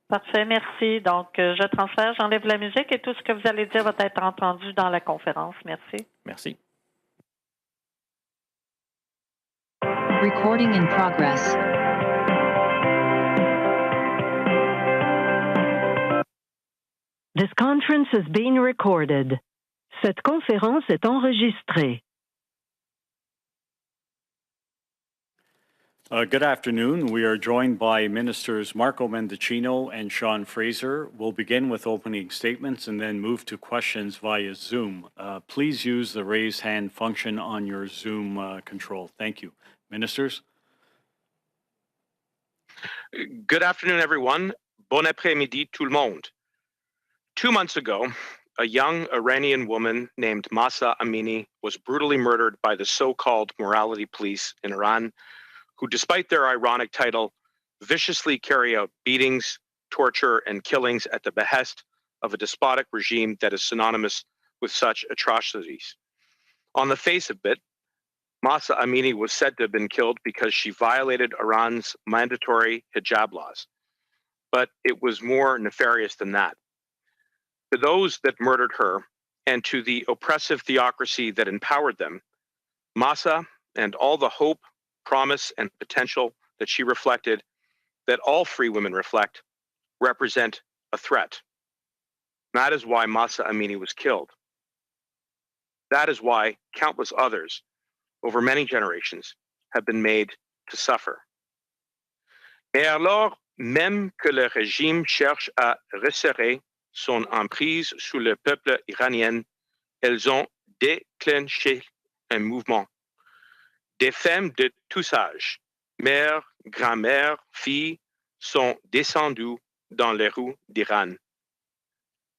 Parfait, merci. Donc, je transfère, j'enlève la musique et tout ce que vous allez dire va être entendu dans la conférence. Merci. Merci. Recording in progress. This conference is being recorded. Cette conférence est enregistrée. Good afternoon. We are joined by Ministers Marco Mendicino and Sean Fraser. We'll begin with opening statements and then move to questions via Zoom. Please use the raise hand function on your Zoom control. Thank you. Ministers? Good afternoon, everyone. Bon après-midi, tout le monde. 2 months ago, a young Iranian woman named Mahsa Amini was brutally murdered by the so-called morality police in Iran, who, despite their ironic title, viciously carry out beatings, torture, and killings at the behest of a despotic regime that is synonymous with such atrocities. On the face of it, Mahsa Amini was said to have been killed because she violated Iran's mandatory hijab laws. But it was more nefarious than that. To those that murdered her and to the oppressive theocracy that empowered them, Mahsa and all the hope, promise, and potential that she reflected, that all free women reflect, represent a threat. That is why Mahsa Amini was killed. That is why countless others, over many generations, have been made to suffer. Et alors même que le régime cherche à resserrer son emprise sur le peuple iranien, elles ont déclenché un mouvement. Des femmes de tous âges, mères, grand-mères, filles, sont descendues dans les rues d'Iran.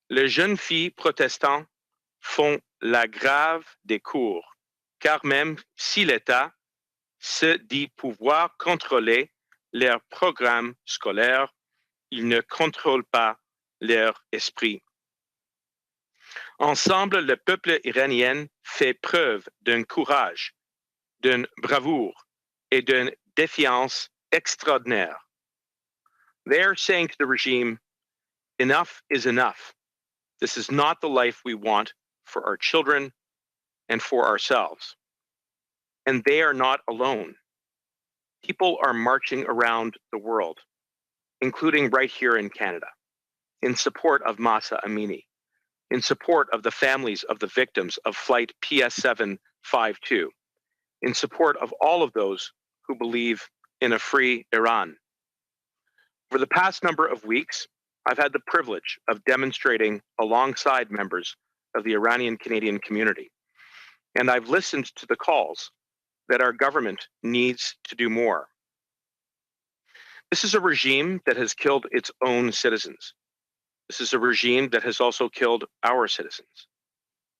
Les jeunes filles protestantes font la grave des cours, car même si l'État se dit pouvoir contrôler leurs programmes scolaires, il ne contrôle pas leur esprit. Ensemble, le peuple iranien fait preuve d'un courage, d'une bravoure et d'une défiance extraordinaire. They are saying to the regime, enough is enough. This is not the life we want for our children and for ourselves. And they are not alone. People are marching around the world, including right here in Canada, in support of Mahsa Amini, in support of the families of the victims of Flight PS752, in support of all of those who believe in a free Iran. For the past number of weeks, I've had the privilege of demonstrating alongside members of the Iranian Canadian community, and I've listened to the calls that our government needs to do more. This is a regime that has killed its own citizens. This is a regime that has also killed our citizens.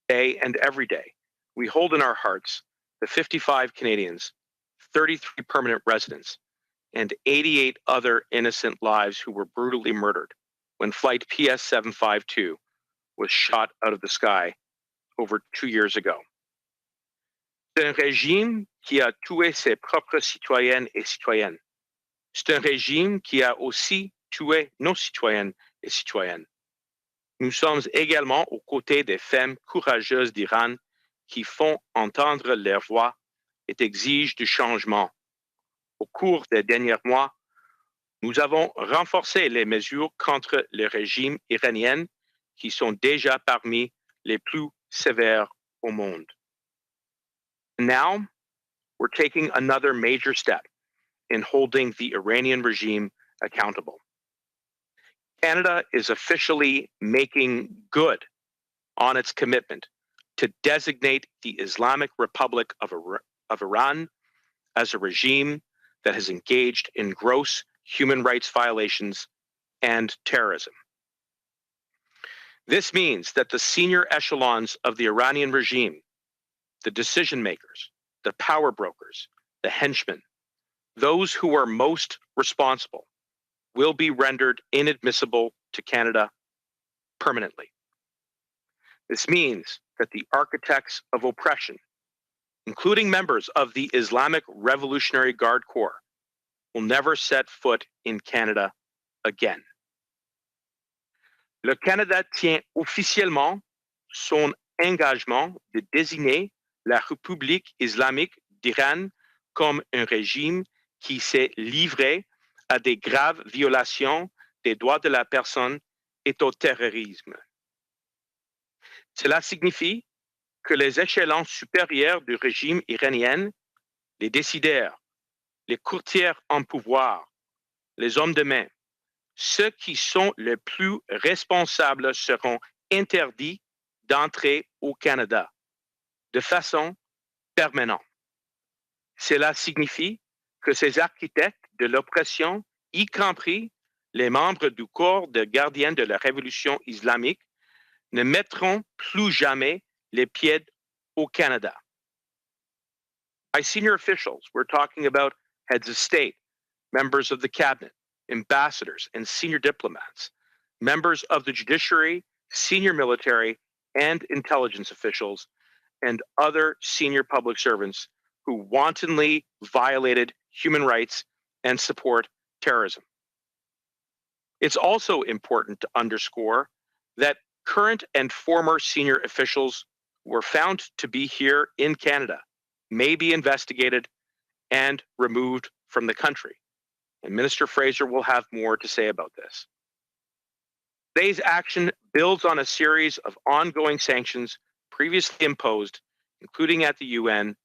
Day and every day, we hold in our hearts the 55 Canadians, 33 permanent residents, and 88 other innocent lives who were brutally murdered when Flight PS752 was shot out of the sky over 2 years ago. C'est un régime qui a tué ses propres citoyennes et citoyens. C'est un régime qui a aussi tué nos citoyennes et citoyens. Nous sommes également aux côtés des femmes courageuses d'Iran qui font entendre leur voix et exigent du changement. Au cours des derniers mois, nous avons renforcé les mesures contre le régime iranien qui sont déjà parmi les plus sévères au monde. Now, we're taking another major step in holding the Iranian regime accountable. Canada is officially making good on its commitment to designate the Islamic Republic of Iran as a regime that has engaged in gross human rights violations and terrorism. This means that the senior echelons of the Iranian regime, the decision makers, the power brokers, the henchmen, those who are most responsible, will be rendered inadmissible to Canada permanently. This means that the architects of oppression, including members of the Islamic Revolutionary Guard Corps, will never set foot in Canada again. Le Canada tient officiellement son engagement de désigner la République islamique d'Iran comme un régime qui s'est livré à des graves violations des droits de la personne et au terrorisme. Cela signifie que les échelons supérieurs du régime iranien, les décideurs, les courtiers en pouvoir, les hommes de main, ceux qui sont les plus responsables seront interdits d'entrer au Canada de façon permanente. Cela signifie que ces architectes de l'oppression, y compris les membres du corps de gardiens de la révolution islamique, ne mettront plus jamais les pieds au Canada. By senior officials, we're talking about heads of state, members of the cabinet, ambassadors and senior diplomats, members of the judiciary, senior military and intelligence officials, and other senior public servants who wantonly violated human rights and support terrorism. It's also important to underscore that current and former senior officials who were found to be here in Canada may be investigated and removed from the country. And Minister Fraser will have more to say about this. Today's action builds on a series of ongoing sanctions previously imposed, including at the UN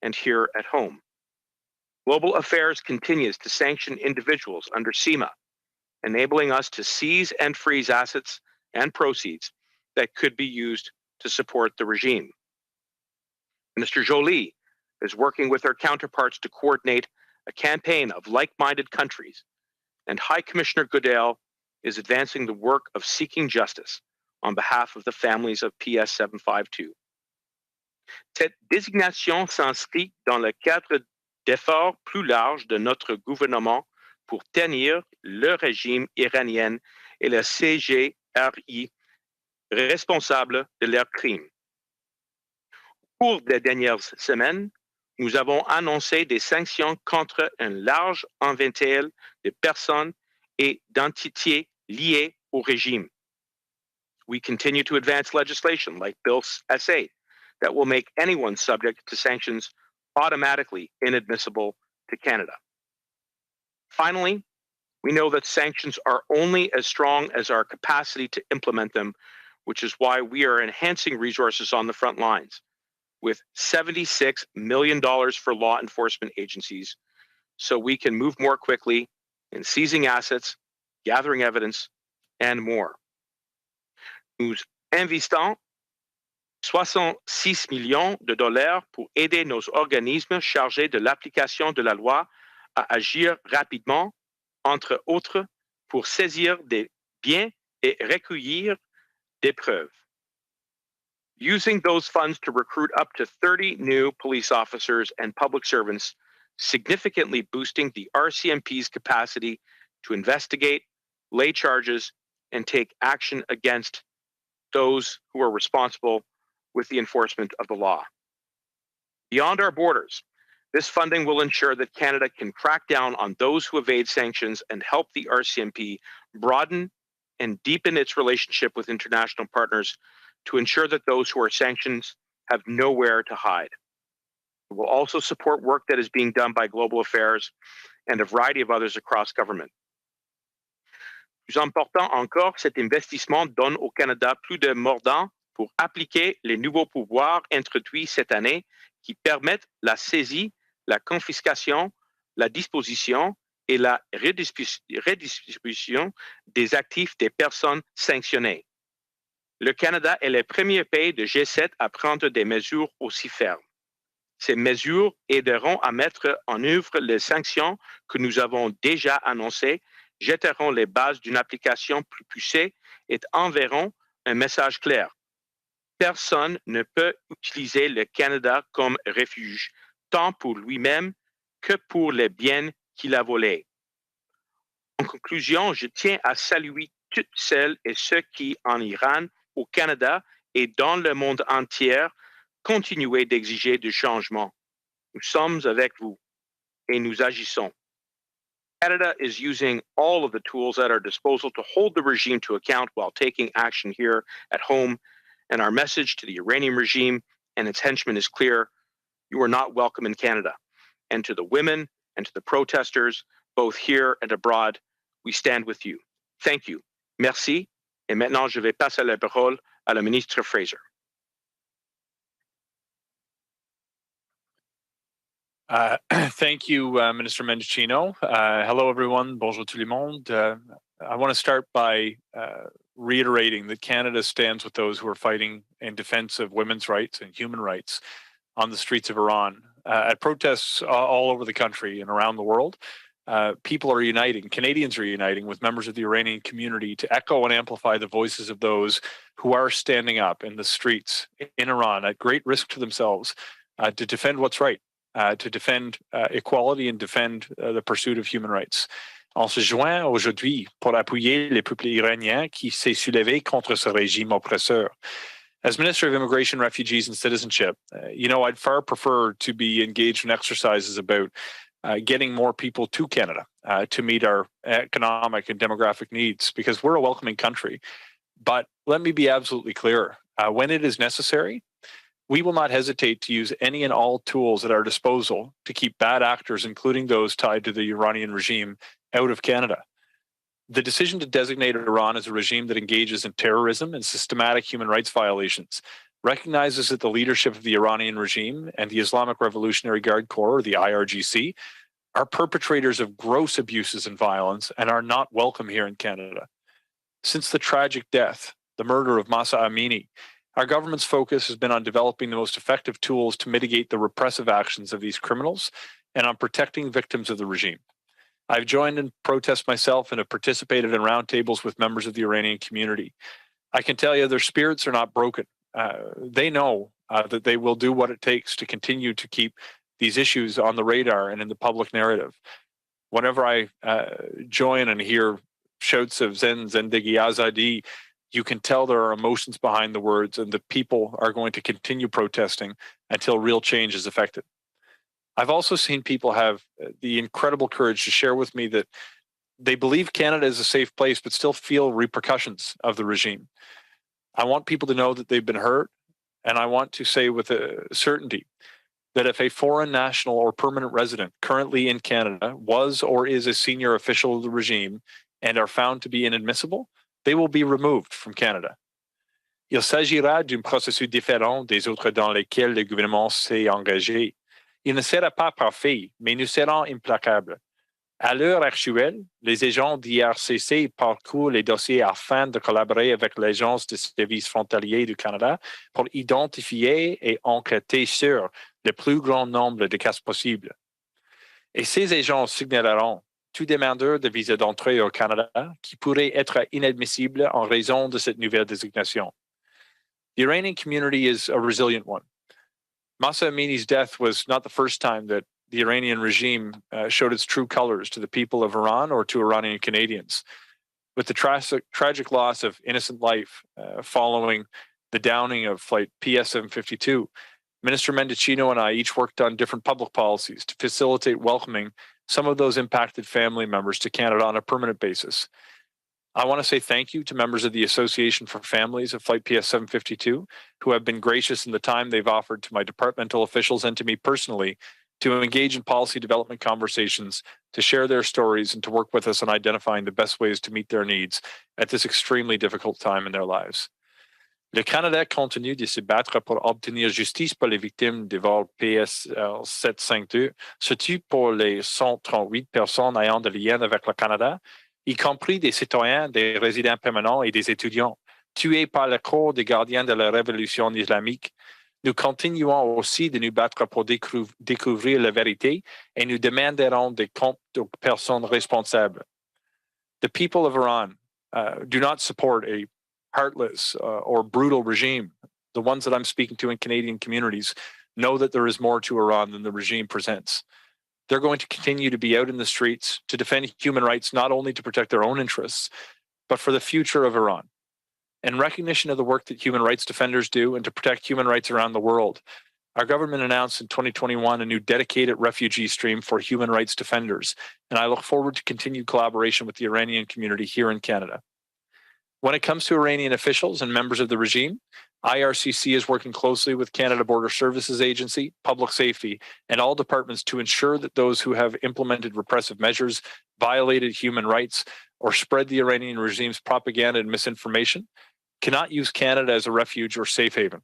and here at home. Global Affairs continues to sanction individuals under CIMA, enabling us to seize and freeze assets and proceeds that could be used to support the regime. Minister Joly is working with her counterparts to coordinate a campaign of like-minded countries, and High Commissioner Goodale is advancing the work of seeking justice on behalf of the families of PS 752. Cette désignation s'inscrit dans le cadre d'efforts plus larges de notre gouvernement pour tenir le régime iranien et le CGRI responsables de leurs crimes. Au cours des dernières semaines, nous avons annoncé des sanctions contre un large éventail de personnes et d'entités liées au régime. We continue to advance legislation like Bill S8 that will make anyone subject to sanctions automatically inadmissible to Canada. Finally, we know that sanctions are only as strong as our capacity to implement them, which is why we are enhancing resources on the front lines with $76 million for law enforcement agencies so we can move more quickly in seizing assets, gathering evidence, and more. Nous investons 66 millions de dollars pour aider nos organismes chargés de l'application de la loi à agir rapidement, entre autres, pour saisir des biens et recueillir des preuves. Using those funds to recruit up to 30 new police officers and public servants, significantly boosting the RCMP's capacity to investigate, lay charges, and take action against those who are responsible with the enforcement of the law. Beyond our borders, this funding will ensure that Canada can crack down on those who evade sanctions and help the RCMP broaden and deepen its relationship with international partners to ensure that those who are sanctioned have nowhere to hide. It will also support work that is being done by Global Affairs and a variety of others across government. Plus important encore, cet investissement donne au Canada plus de mordants pour appliquer les nouveaux pouvoirs introduits cette année qui permettent la saisie, la confiscation, la disposition et la redistribution des actifs des personnes sanctionnées. Le Canada est le premier pays de G7 à prendre des mesures aussi fermes. Ces mesures aideront à mettre en œuvre les sanctions que nous avons déjà annoncées, jetteront les bases d'une application plus poussée et enverront un message clair. Personne ne peut utiliser le Canada comme refuge, tant pour lui-même que pour les biens qu'il a volés. En conclusion, je tiens à saluer toutes celles et ceux qui, en Iran, au Canada et dans le monde entier, continuent d'exiger du changement. Nous sommes avec vous et nous agissons. Canada is using all of the tools at our disposal to hold the regime to account while taking action here at home. And our message to the Iranian regime and its henchmen is clear: you are not welcome in Canada. And to the women and to the protesters, both here and abroad, we stand with you. Thank you. Merci. Et maintenant, je vais passer la parole à la ministre Fraser. Thank you, Minister Mendicino. Hello, everyone. Bonjour tout le monde. I want to start by reiterating that Canada stands with those who are fighting in defense of women's rights and human rights on the streets of Iran. At protests all over the country and around the world, people are uniting, Canadians are uniting with members of the Iranian community to echo and amplify the voices of those who are standing up in the streets in Iran at great risk to themselves to defend what's right. To defend equality and defend the pursuit of human rights. On se joint aujourd'hui pour appuyer le peuple iranien qui s'est soulevé contre ce régime oppresseur. As Minister of Immigration, Refugees and Citizenship, I'd far prefer to be engaged in exercises about getting more people to Canada to meet our economic and demographic needs, because we're a welcoming country. But let me be absolutely clear. When it is necessary, we will not hesitate to use any and all tools at our disposal to keep bad actors, including those tied to the Iranian regime, out of Canada. The decision to designate Iran as a regime that engages in terrorism and systematic human rights violations recognizes that the leadership of the Iranian regime and the Islamic Revolutionary Guard Corps, or the IRGC, are perpetrators of gross abuses and violence and are not welcome here in Canada. Since the tragic death, the murder of Mahsa Amini, our government's focus has been on developing the most effective tools to mitigate the repressive actions of these criminals and on protecting victims of the regime. I've joined in protest myself and have participated in roundtables with members of the Iranian community. I can tell you their spirits are not broken. They know that they will do what it takes to continue to keep these issues on the radar and in the public narrative. Whenever I join and hear shouts of Zendegi Azadi, you can tell there are emotions behind the words, and the people are going to continue protesting until real change is effected. I've also seen people have the incredible courage to share with me that they believe Canada is a safe place, but still feel repercussions of the regime. I want people to know that they've been hurt, and I want to say with a certainty that if a foreign national or permanent resident currently in Canada was or is a senior official of the regime and are found to be inadmissible, they will be removed from Canada. Il s'agira d'un processus différent des autres dans lesquels le gouvernement s'est engagé. Il ne sera pas parfait, mais nous serons implacables. À l'heure actuelle, les agents d'IRCC parcourent les dossiers afin de collaborer avec l'Agence de services frontaliers du Canada pour identifier et enquêter sur le plus grand nombre de cas possibles. Et ces agents signaleront tout demandeur de visa d'entrée au Canada qui pourrait être inadmissible en raison de cette nouvelle désignation. The Iranian community is a resilient one. Mahsa Amini's death was not the first time that the Iranian regime showed its true colors to the people of Iran or to Iranian Canadians. With the tragic loss of innocent life following the downing of flight PS-752, Minister Mendicino and I each worked on different public policies to facilitate welcoming some of those impacted family members to Canada on a permanent basis. I want to say thank you to members of the Association for Families of Flight PS-752 who have been gracious in the time they've offered to my departmental officials and to me personally to engage in policy development conversations, to share their stories, and to work with us on identifying the best ways to meet their needs at this extremely difficult time in their lives. Le Canada continue de se battre pour obtenir justice pour les victimes des vols PS-752, surtout pour les 138 personnes ayant des liens avec le Canada, y compris des citoyens, des résidents permanents et des étudiants, tués par le corps des gardiens de la révolution islamique. Nous continuons aussi de nous battre pour découvrir la vérité et nous demanderons des comptes aux personnes responsables. The people of Iran do not support a heartless or brutal regime. The ones that I'm speaking to in Canadian communities know that there is more to Iran than the regime presents. They're going to continue to be out in the streets to defend human rights, not only to protect their own interests, but for the future of Iran. In recognition of the work that human rights defenders do and to protect human rights around the world, Our government announced in 2021 a new dedicated refugee stream for human rights defenders, and I look forward to continued collaboration with the Iranian community here in Canada. When it comes to Iranian officials and members of the regime, IRCC is working closely with Canada Border Services Agency, Public Safety, and all departments to ensure that those who have implemented repressive measures, violated human rights, or spread the Iranian regime's propaganda and misinformation cannot use Canada as a refuge or safe haven.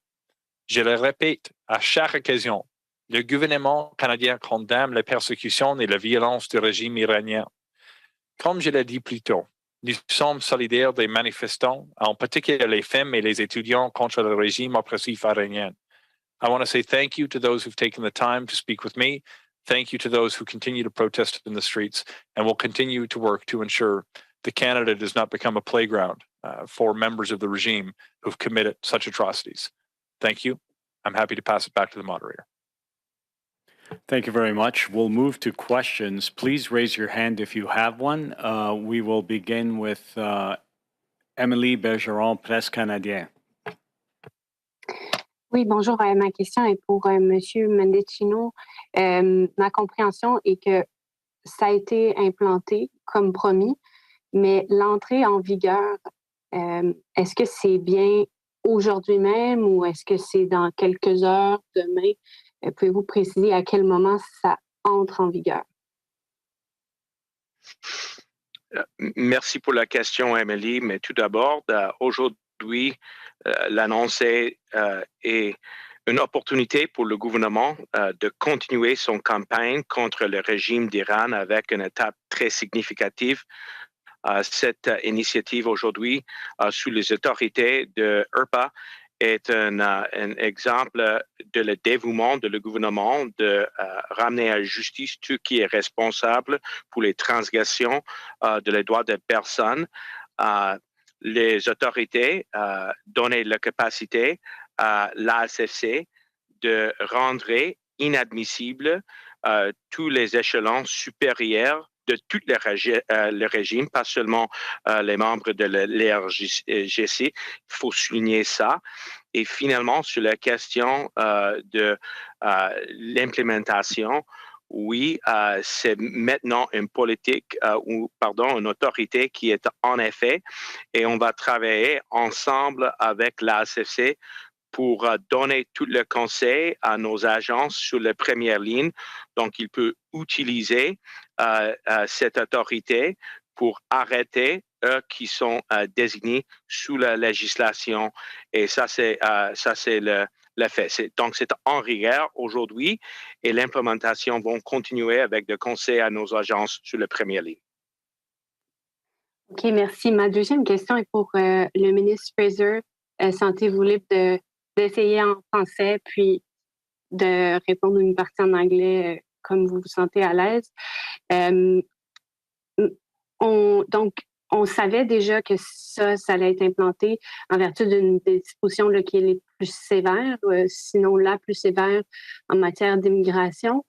Je le répète à chaque occasion, le gouvernement canadien condamne les persécutions et la violence du régime iranien. Comme je l'ai dit plus tôt, nous sommes solidaires des manifestants, en particulier les femmes et les étudiants contre le régime oppressif iranien. I want to say thank you to those who've taken the time to speak with me. Thank you to those who continue to protest in the streets, and will continue to work to ensure that Canada does not become a playground for members of the regime who've committed such atrocities. Thank you. I'm happy to pass it back to the moderator. Thank you very much. We'll move to questions. Please raise your hand if you have one. We will begin with Émilie Bergeron, Presse Canadienne. Oui, bonjour. Ma question est pour Monsieur Mendicino. Ma compréhension est que ça a été implanté comme promis, mais l'entrée en vigueur, est-ce que c'est bien aujourd'hui même ou est-ce que c'est dans quelques heures, demain? Pouvez-vous préciser à quel moment ça entre en vigueur? Merci pour la question, Émilie. Mais tout d'abord, aujourd'hui, l'annonce est une opportunité pour le gouvernement de continuer son campagne contre le régime d'Iran avec une étape très significative. Cette initiative aujourd'hui sous les autorités de ERPA est un exemple de le dévouement de le gouvernement de ramener à la justice tout qui est responsable pour les transgressions de les droits des personnes. Les autorités donnaient la capacité à l'ASFC de rendre inadmissible tous les échelons supérieurs de tout le régime, pas seulement les membres de l'ERGC. Il faut souligner ça. Et finalement, sur la question de l'implémentation, oui, c'est maintenant une politique, une autorité qui est en effet, et on va travailler ensemble avec l'ASFC pour donner tout le conseil à nos agences sur la première ligne. Donc, il peut utiliser cette autorité pour arrêter eux qui sont désignés sous la législation. Et ça, c'est le fait. Donc, c'est en rigueur aujourd'hui et l'implémentation va continuer avec des conseils à nos agences sur la première ligne. OK, merci. Ma deuxième question est pour le ministre Fraser. Sentez-vous libre d'essayer en français, puis de répondre une partie en anglais comme vous vous sentez à l'aise. On savait déjà que ça allait être implanté en vertu d'une des dispositions là, qui est les plus sévères, sinon la plus sévère en matière d'immigration.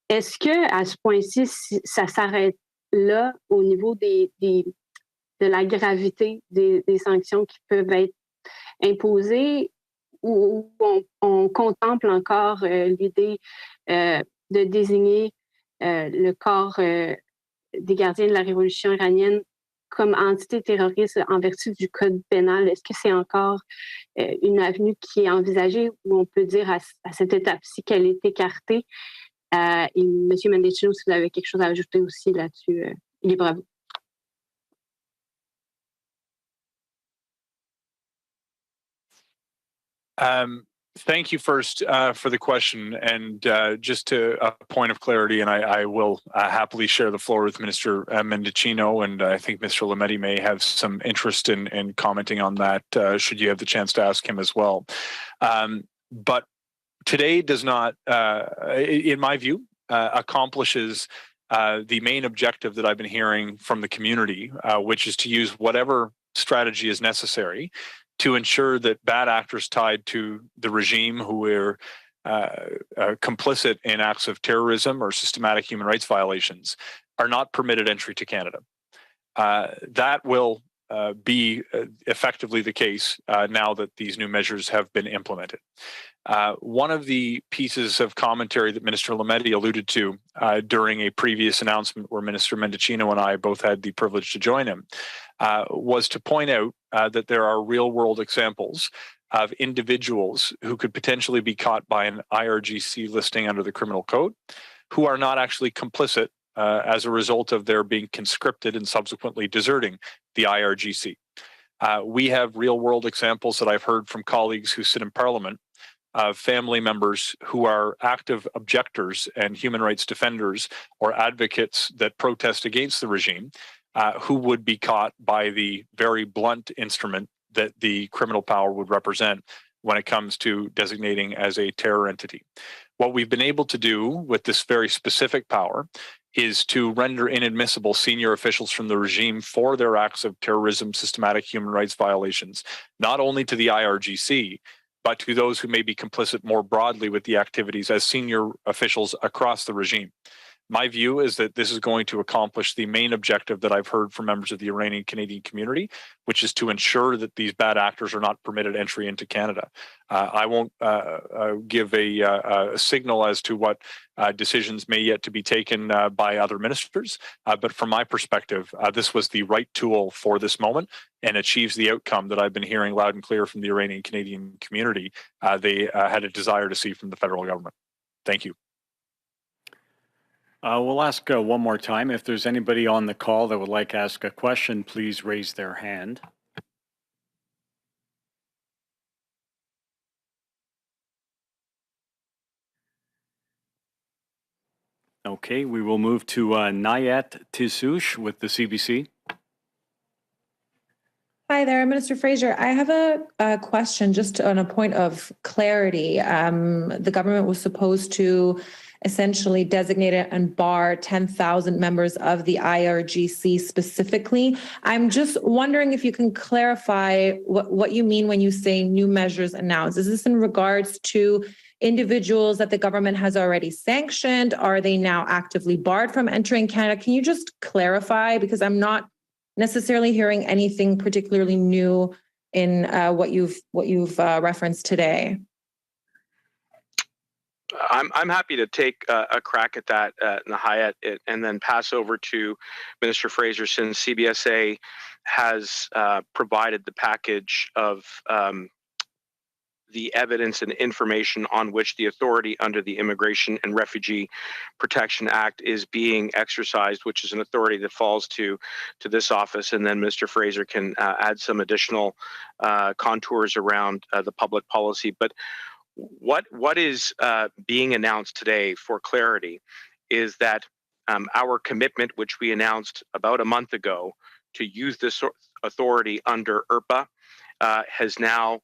Est-ce que à ce point-ci, ça s'arrête là au niveau de la gravité des sanctions qui peuvent être imposées, ou on contemple encore l'idée de désigner le corps des gardiens de la révolution iranienne comme entité terroriste en vertu du code pénal? Est-ce que c'est encore une avenue qui est envisagée, ou on peut dire à cette étape-ci qu'elle est écartée? Et M. Mendicino, si vous avez quelque chose à ajouter aussi là-dessus, libre à vous. Thank you first for the question, and just to a point of clarity, and I will happily share the floor with Minister Mendicino, and I think Mr. Lametti may have some interest in commenting on that should you have the chance to ask him as well. But today does not, in my view, accomplishes the main objective that I've been hearing from the community, which is to use whatever strategy is necessary to ensure that bad actors tied to the regime who are complicit in acts of terrorism or systematic human rights violations are not permitted entry to Canada. That will be effectively the case now that these new measures have been implemented. One of the pieces of commentary that Minister Lametti alluded to during a previous announcement where Minister Mendicino and I both had the privilege to join him was to point out that there are real-world examples of individuals who could potentially be caught by an IRGC listing under the Criminal Code who are not actually complicit as a result of their being conscripted and subsequently deserting the IRGC. We have real-world examples that I've heard from colleagues who sit in Parliament of family members who are active objectors and human rights defenders or advocates that protest against the regime who would be caught by the very blunt instrument that the criminal power would represent when it comes to designating as a terror entity. What we've been able to do with this very specific power is to render inadmissible senior officials from the regime for their acts of terrorism, systematic human rights violations, not only to the IRGC, but to those who may be complicit more broadly with the activities as senior officials across the regime. My view is that this is going to accomplish the main objective that I've heard from members of the Iranian Canadian community, which is to ensure that these bad actors are not permitted entry into Canada. I won't give a signal as to what decisions may yet to be taken by other ministers, but from my perspective, this was the right tool for this moment and achieves the outcome that I've been hearing loud and clear from the Iranian Canadian community they had a desire to see from the federal government. Thank you. We'll ask one more time. If there's anybody on the call that would like to ask a question, please raise their hand. Okay, we will move to Nayat Tissouche with the CBC. Hi there, Minister Fraser. I have a question just on a point of clarity. The government was supposed to essentially designate and bar 10,000 members of the IRGC specifically. I'm just wondering if you can clarify what you mean when you say new measures announced. Is this in regards to individuals that the government has already sanctioned? Are they now actively barred from entering Canada? Can you just clarify? Because I'm not necessarily hearing anything particularly new in what you've referenced today. I'm happy to take a crack at that, Nahayat, and then pass over to Minister Fraser, since CBSA has provided the package of the evidence and information on which the authority under the Immigration and Refugee Protection Act is being exercised, which is an authority that falls to this office. And then Mr. Fraser can add some additional contours around the public policy. But what is being announced today, for clarity, is that our commitment, which we announced about a month ago, to use this authority under IRPA has now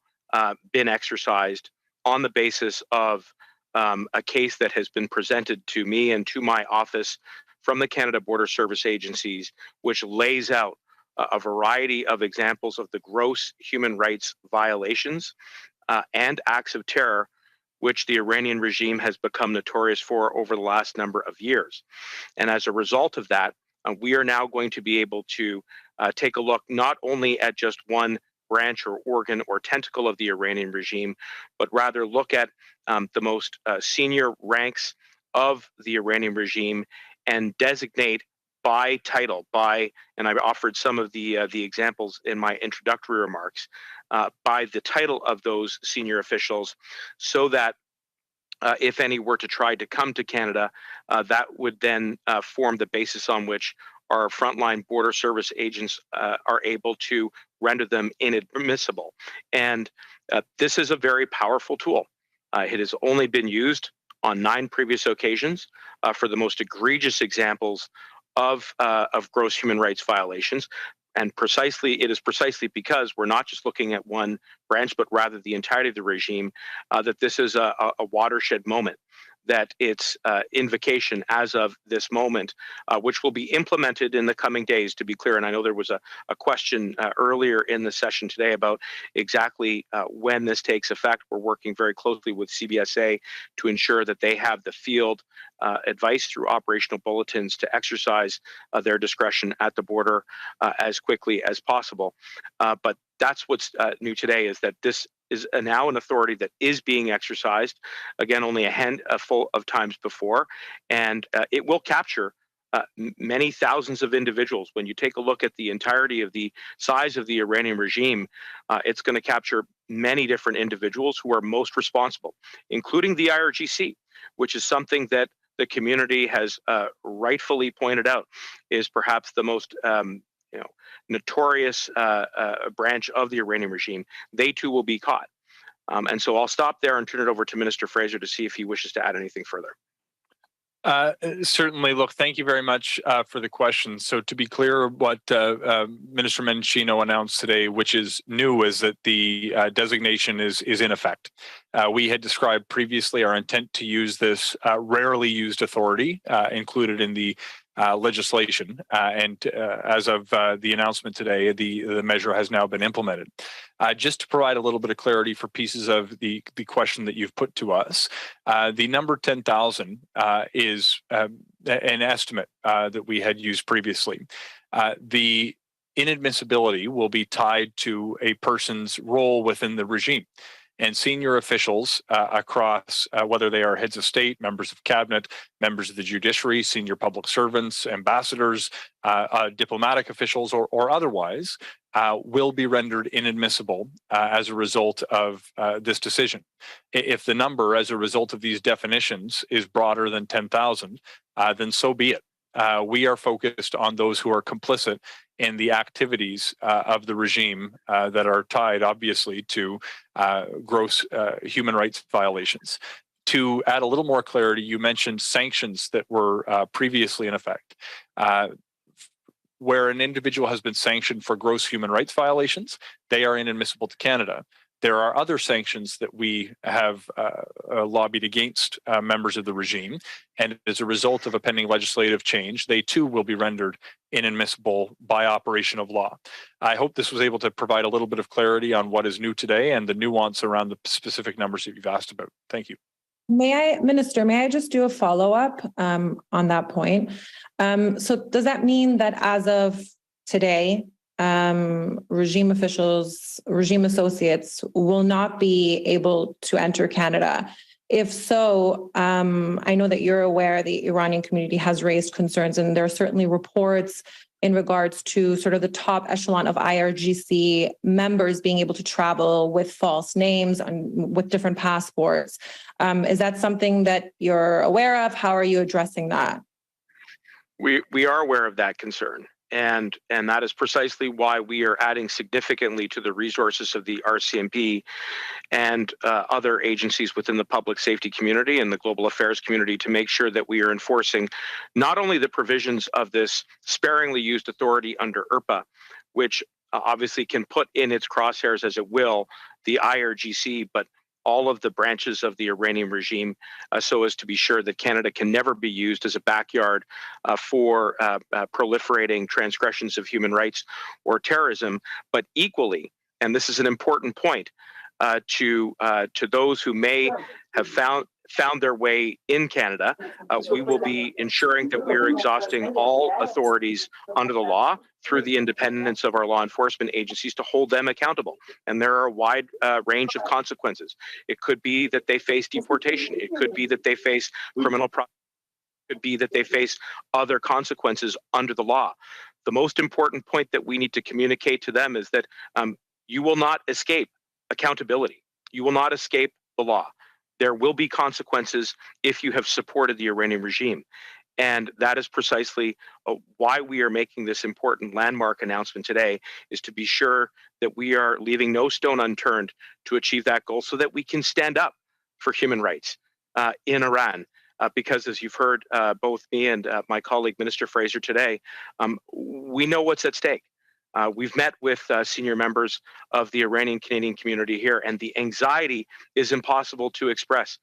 been exercised on the basis of a case that has been presented to me and to my office from the Canada Border Service agencies, which lays out a variety of examples of the gross human rights violations and acts of terror which the Iranian regime has become notorious for over the last number of years. And as a result of that, we are now going to be able to take a look not only at just one branch or organ or tentacle of the Iranian regime, but rather look at the most senior ranks of the Iranian regime and designate by title, and I've offered some of the examples in my introductory remarks, by the title of those senior officials, so that if any were to try to come to Canada, that would then form the basis on which our frontline border service agents are able to render them inadmissible. And this is a very powerful tool. It has only been used on 9 previous occasions for the most egregious examples of gross human rights violations. And it is precisely because we're not just looking at one branch, but rather the entirety of the regime, that this is a watershed moment. that its invocation as of this moment, which will be implemented in the coming days, to be clear. And I know there was a question earlier in the session today about exactly when this takes effect. We're working very closely with CBSA to ensure that they have the field advice through operational bulletins to exercise their discretion at the border as quickly as possible. But that's what's new today, is that this is now an authority that is being exercised, again, only a handful of times before, and it will capture many thousands of individuals. When you take a look at the entirety of the size of the Iranian regime, it's going to capture many different individuals who are most responsible, including the IRGC, which is something that the community has rightfully pointed out is perhaps the most notorious branch of the Iranian regime. They too will be caught. And so I'll stop there and turn it over to Minister Fraser to see if he wishes to add anything further. Certainly. Look, thank you very much for the question. So to be clear, what Minister Mendicino announced today, which is new, is that the designation is in effect. We had described previously our intent to use this rarely used authority included in the legislation, and as of the announcement today, the measure has now been implemented. Just to provide a little bit of clarity for pieces of the question that you've put to us, the number 10,000 is an estimate that we had used previously. The inadmissibility will be tied to a person's role within the regime. And senior officials across, whether they are heads of state, members of cabinet, members of the judiciary, senior public servants, ambassadors, diplomatic officials, or otherwise, will be rendered inadmissible as a result of this decision. If the number, as a result of these definitions, is broader than 10,000, then so be it. We are focused on those who are complicit in the activities of the regime that are tied, obviously, to gross human rights violations. To add a little more clarity, you mentioned sanctions that were previously in effect. Where an individual has been sanctioned for gross human rights violations, they are inadmissible to Canada. There are other sanctions that we have lobbied against members of the regime, and as a result of a pending legislative change, they too will be rendered inadmissible by operation of law. I hope this was able to provide a little bit of clarity on what is new today and the nuance around the specific numbers that you've asked about. Thank you. Minister, may I just do a follow-up on that point? So does that mean that as of today, regime officials, regime associates will not be able to enter Canada? If so, I know that you're aware the Iranian community has raised concerns, and there are certainly reports in regards to sort of the top echelon of IRGC members being able to travel with false names and with different passports. Is that something that you're aware of? How are you addressing that? We are aware of that concern. And that is precisely why we are adding significantly to the resources of the RCMP and other agencies within the public safety community and the global affairs community to make sure that we are enforcing not only the provisions of this sparingly used authority under IRPA, which obviously can put in its crosshairs as it will the IRGC, but all of the branches of the Iranian regime, so as to be sure that Canada can never be used as a backyard for proliferating transgressions of human rights or terrorism. But equally, and this is an important point, to those who may have found their way in Canada, we will be ensuring that we are exhausting all authorities under the law through the independence of our law enforcement agencies to hold them accountable. And there are a wide range of consequences. It could be that they face deportation. It could be that they face criminal process. It could be that they face other consequences under the law. The most important point that we need to communicate to them is that you will not escape accountability. You will not escape the law. There will be consequences if you have supported the Iranian regime. And that is precisely why we are making this important landmark announcement today, is to be sure that we are leaving no stone unturned to achieve that goal so that we can stand up for human rights in Iran. Because as you've heard both me and my colleague, Minister Fraser, today, we know what's at stake. We've met with senior members of the Iranian Canadian community here, and the anxiety is impossible to express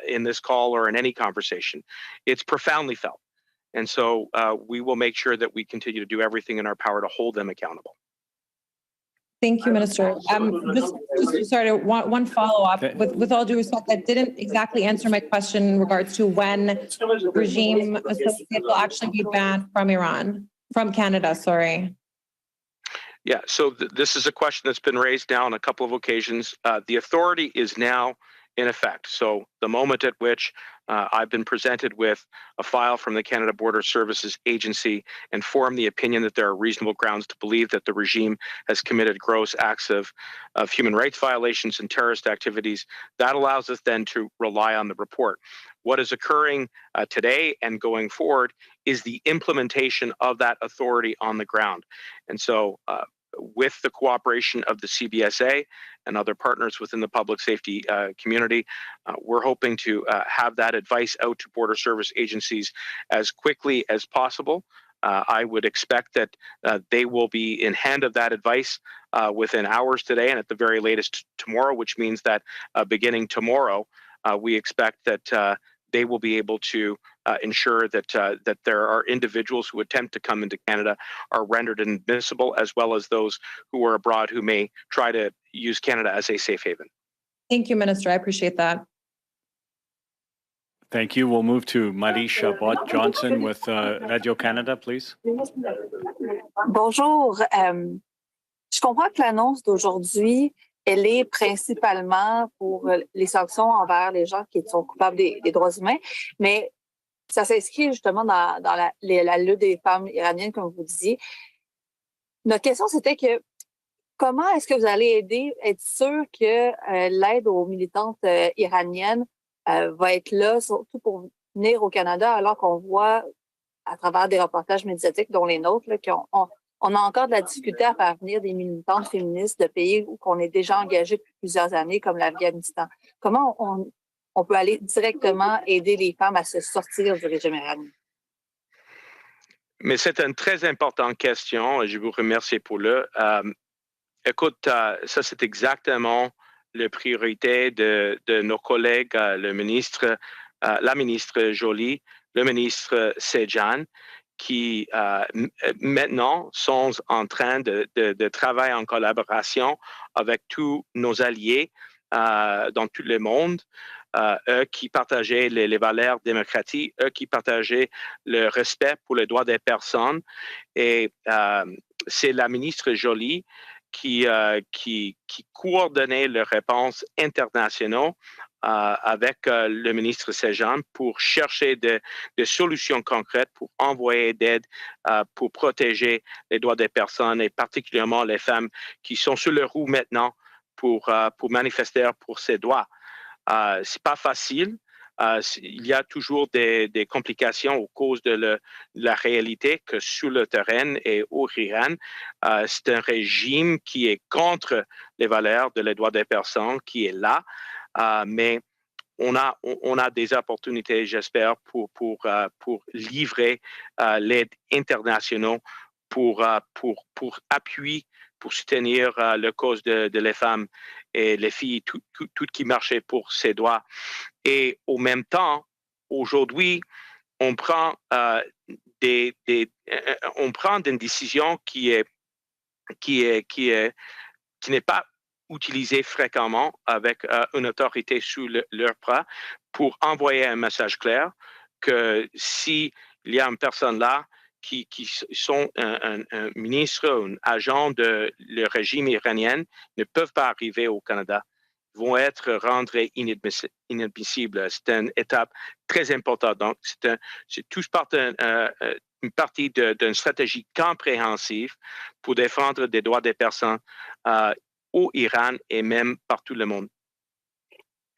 in this call or in any conversation. It's profoundly felt. And so we will make sure that we continue to do everything in our power to hold them accountable. Thank you, Minister. Just sorry, one follow-up. With all due respect, that didn't exactly answer my question in regards to when regime associate will actually be banned from Iran, from Canada, sorry. Yeah, so this is a question that's been raised now on a couple of occasions. The authority is now in effect. So the moment at which I've been presented with a file from the Canada Border Services Agency and formed the opinion that there are reasonable grounds to believe that the regime has committed gross acts of human rights violations and terrorist activities, that allows us then to rely on the report. What is occurring today and going forward is the implementation of that authority on the ground. And so with the cooperation of the CBSA and other partners within the public safety community, we're hoping to have that advice out to border service agencies as quickly as possible. I would expect that they will be in hand of that advice within hours today and at the very latest tomorrow, which means that beginning tomorrow, we expect that they will be able to ensure that that there are individuals who attempt to come into Canada are rendered inadmissible, as well as those who are abroad who may try to use Canada as a safe haven. Thank you, Minister. I appreciate that. Thank you. We'll move to Marisha Bott-Johnson with Radio Canada, please. Bonjour. Je comprends que l'annonce d'aujourd'hui, elle est principalement pour les sanctions envers les gens qui sont coupables des droits humains, mais ça s'inscrit justement dans la lutte des femmes iraniennes, comme vous disiez. Notre question, c'était que comment est-ce que vous allez être sûr que l'aide aux militantes iraniennes va être là, surtout pour venir au Canada, alors qu'on voit à travers des reportages médiatiques, dont les nôtres, là, on a encore de la difficulté à faire venir des militantes féministes de pays où on est déjà engagé depuis plusieurs années, comme l'Afghanistan. Comment on peut aller directement aider les femmes à se sortir du régime iranien? Mais c'est une très importante question et je vous remercie pour le. Écoute, ça c'est exactement la priorité de nos collègues, la ministre Joly, le ministre Sejan, qui maintenant sont en train de travailler en collaboration avec tous nos alliés dans tout le monde, eux qui partageaient les valeurs démocratiques, eux qui partageaient le respect pour les droits des personnes. Et c'est la ministre Joly qui coordonnait les réponses internationales avec le ministre Sejan pour chercher des solutions concrètes pour envoyer d'aide pour protéger les droits des personnes et particulièrement les femmes qui sont sur le roue maintenant pour manifester pour ces droits. C'est pas facile. Il y a toujours des complications au cause de la réalité que sur le terrain et au Iran, c'est un régime qui est contre les valeurs de les droits des personnes, qui est là, mais on a des opportunités, j'espère, pour livrer l'aide internationale pour appuyer, pour soutenir la cause de les femmes et les filles, tout qui marchait pour ces droits. Et au même temps, aujourd'hui, on prend une décision qui n'est pas utilisée fréquemment avec une autorité sous leur bras pour envoyer un message clair que s'il y a une personne là qui sont un ministre ou un agent de le régime iranien ne peuvent pas arriver au Canada, vont être rendus inadmissibles. C'est une étape très importante. Donc, c'est tous une partie d'une stratégie compréhensive pour défendre des droits des personnes au Iran et même partout le monde.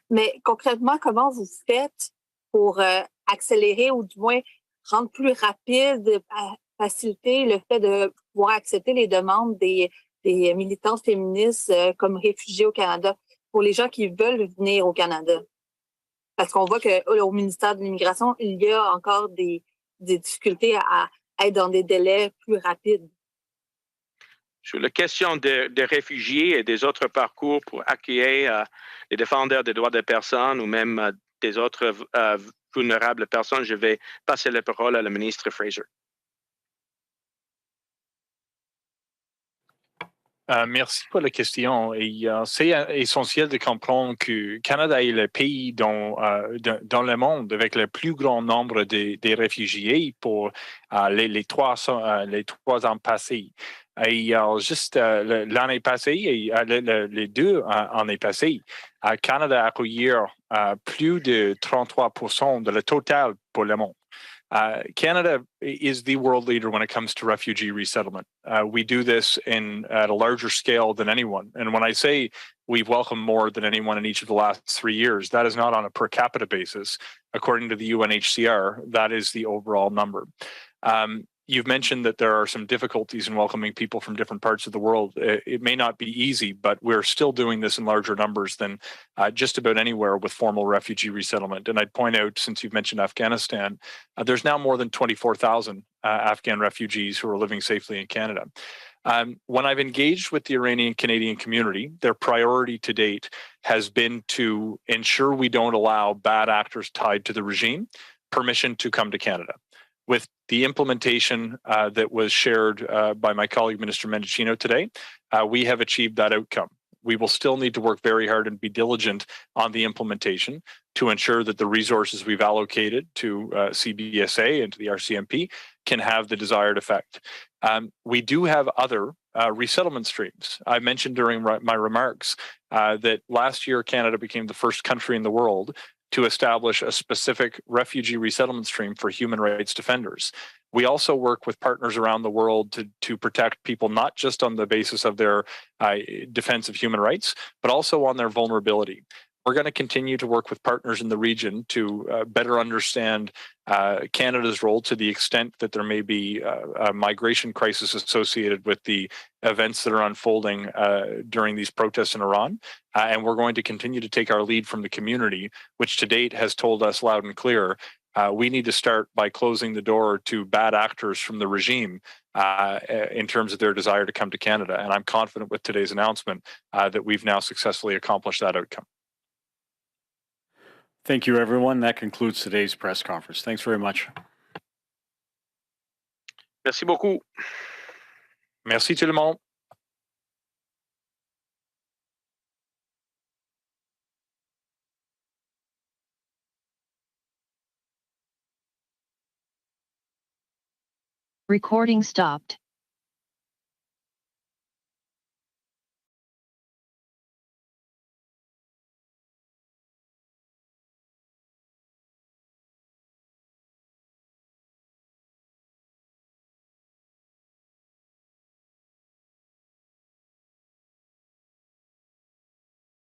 Mais concrètement, comment vous faites pour accélérer ou du moins rendre plus rapide, faciliter le fait de pouvoir accepter les demandes des militantes féministes comme réfugiés au Canada pour les gens qui veulent venir au Canada? Parce qu'on voit qu'au ministère de l'Immigration, il y a encore des difficultés à être dans des délais plus rapides. Sur la question des réfugiés et des autres parcours pour accueillir les défenseurs des droits des personnes ou même des autres vulnérables personnes, je vais passer la parole à la ministre Fraser. Merci pour la question. Et c'est essentiel de comprendre que le Canada est le pays dans le monde avec le plus grand nombre des réfugiés pour les 3 ans passés. Et juste l'année passée et les 2 années passées, le Canada a accueilli plus de 33% de le total pour le monde. Canada is the world leader when it comes to refugee resettlement. We do this at a larger scale than anyone. And when I say we've welcomed more than anyone in each of the last 3 years, that is not on a per capita basis. According to the UNHCR, that is the overall number. You've mentioned that there are some difficulties in welcoming people from different parts of the world. It may not be easy, but we're still doing this in larger numbers than just about anywhere with formal refugee resettlement. And I'd point out, since you've mentioned Afghanistan, there's now more than 24,000 Afghan refugees who are living safely in Canada. When I've engaged with the Iranian Canadian community, their priority to date has been to ensure we don't allow bad actors tied to the regime permission to come to Canada. With the implementation that was shared by my colleague, Minister Mendicino, today, we have achieved that outcome. We will still need to work very hard and be diligent on the implementation to ensure that the resources we've allocated to CBSA and to the RCMP can have the desired effect. We do have other resettlement streams. I mentioned during my remarks that last year Canada became the first country in the world to establish a specific refugee resettlement stream for human rights defenders. We also work with partners around the world to protect people, not just on the basis of their defense of human rights, but also on their vulnerability. We're going to continue to work with partners in the region to better understand Canada's role to the extent that there may be a migration crisis associated with the events that are unfolding during these protests in Iran. And we're going to continue to take our lead from the community, which to date has told us loud and clear, we need to start by closing the door to bad actors from the regime in terms of their desire to come to Canada. And I'm confident with today's announcement that we've now successfully accomplished that outcome. Thank you, everyone. That concludes today's press conference. Thanks very much. Merci beaucoup. Merci tout le monde. Recording stopped.